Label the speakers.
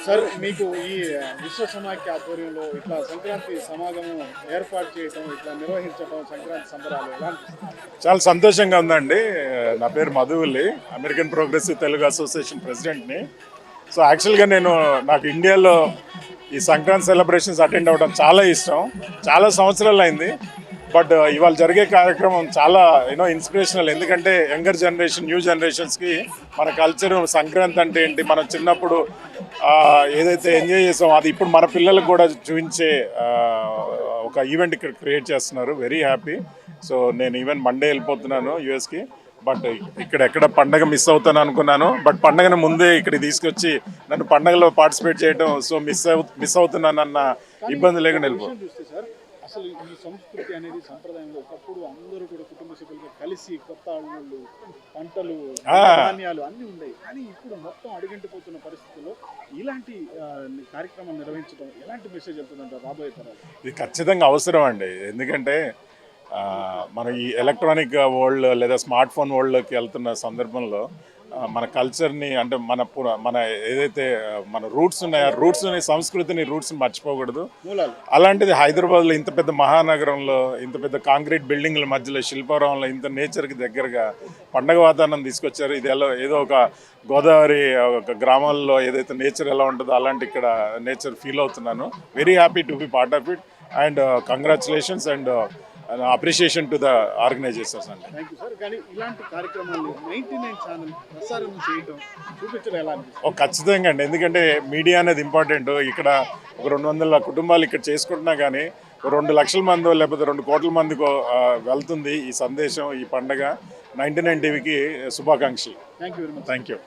Speaker 1: Sir మీకు ఈ విశ్వ సమాఖ్య ఆధ్వర్యంలో ఇట్లా సంక్రాంతి సమాగమం ఏర్పాటు చేయటం ఇట్లా నిర్వహించడం సంక్రాంతి సంబరాలు ఎలా అనిపిస్తుంది?
Speaker 2: చాలా సంతోషంగా ఉందండి. నా పేరు Madhuvulli, American progressive Telugu association ప్రెసిడెంట్ని. సో యాక్చువల్గా నాకు ఇండియాలో ఈ సంక్రాంతి సెలబ్రేషన్స్ అటెండ్ అవ్వడం చాలా ఇష్టం. చాలా సంవత్సరాలు అయింది. బట్ ఇవాళ జరిగే కార్యక్రమం చాలా ఇన్స్పిరేషనల్. ఎందుకంటే యంగర్ జనరేషన్, న్యూ జనరేషన్స్కి మన కల్చర్, సంక్రాంతి అంటే ఏంటి, మనం చిన్నప్పుడు ఏదైతే ఎంజాయ్ చేసామో అది ఇప్పుడు మన పిల్లలకు కూడా చూపించే ఒక ఈవెంట్ ఇక్కడ క్రియేట్ చేస్తున్నారు. Very happy. సో నేను ఈవెన్ మండే వెళ్ళిపోతున్నాను యూఎస్కి. బట్ ఎక్కడ పండగ మిస్ అవుతాను అనుకున్నాను. బట్ పండగను ముందే ఇక్కడికి తీసుకొచ్చి నన్ను పండగలో పార్టిసిపేట్ చేయడం, సో మిస్ అవుతున్నానన్న ఇబ్బంది లేకుండా వెళ్ళిపోతాను.
Speaker 1: అసలు ఈ సంస్కృతి అనేది సంప్రదాయంలో ఒకప్పుడు అందరూ కూడా కుటుంబ సభ్యులుగా కలిసి కొత్త అల్లుళ్ళు, పంటలు, ధాన్యాలు అన్నీ ఉన్నాయి. కానీ ఇప్పుడు మొత్తం అడుగంటిపోతున్న పరిస్థితుల్లో ఇలాంటి కార్యక్రమం నిర్వహించడం ఎలాంటి మెసేజ్ వెళ్తుందంటే రాబోయే తరాలు?
Speaker 2: ఇది ఖచ్చితంగా అవసరం అండి. ఎందుకంటే మన ఈ ఎలక్ట్రానిక్ వరల్డ్ లేదా స్మార్ట్ ఫోన్ వరల్డ్లోకి వెళ్తున్న సందర్భంలో మన కల్చర్ని, అంటే మన ఏదైతే మన రూట్స్ ఉన్నాయో రూట్స్ని, సంస్కృతిని, రూట్స్ని మర్చిపోకూడదు. అలాంటిది హైదరాబాద్లో ఇంత పెద్ద మహానగరంలో, ఇంత పెద్ద కాంక్రీట్ బిల్డింగ్ల మధ్యలో, శిల్పారావంలో ఇంత నేచర్కి దగ్గరగా పండగ వాతావరణం తీసుకొచ్చారు. ఇది ఏదో ఒక గోదావరి ఒక గ్రామాల్లో ఏదైతే నేచర్ ఎలా ఉంటుందో అలాంటి ఇక్కడ నేచర్ ఫీల్ అవుతున్నాను. Very happy to be part of it and congratulations and appreciation to the organisations అండి.
Speaker 1: Thank you sir. కానీ ఇలాంటి కార్యక్రమాలు 99 ఛానల్ ప్రసారం చేయడం, చూపించడం ఎలా అనిపిస్తుంది?
Speaker 2: ఖచ్చితంగా అండి. ఎందుకంటే మీడియా అనేది ఇంపార్టెంట్. ఇక్కడ ఒక 200 కుటుంబాలు ఇక్కడ చేసుకుంటున్నా కానీ 2 లక్షల మందో లేకపోతే 2 కోట్ల మందికో వెళ్తుంది ఈ సందేశం, ఈ పండగ. 99 టీవీకి శుభాకాంక్షలు.
Speaker 1: Thank you very much.
Speaker 2: Thank you.